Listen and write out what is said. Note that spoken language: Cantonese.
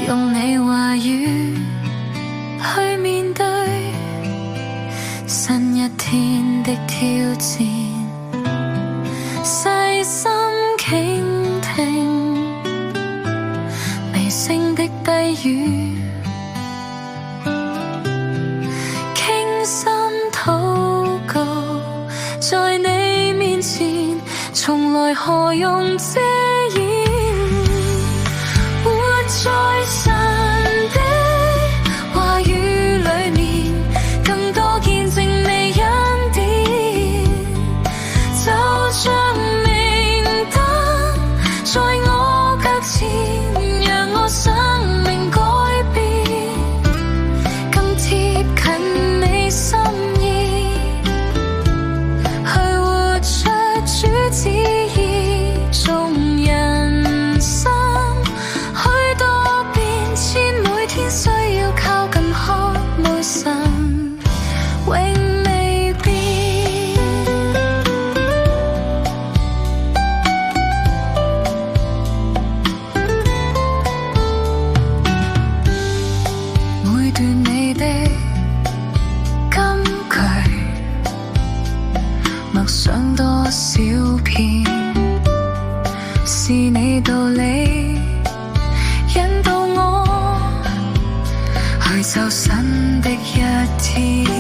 用你話語去面對新一天的挑戰，細心傾聽微聲的低語，傾心禱告，在你面前從來何用遮掩，活在神的話語裡面，更多見證你恩典，就像明燈在我腳前，讓我生命改變，更貼近你心意，去活出主旨意，縱人生許多變遷，每天需要靠近渴慕神，永未變。每段你的金句，默想多少遍，是你道理引導我去走新的一天。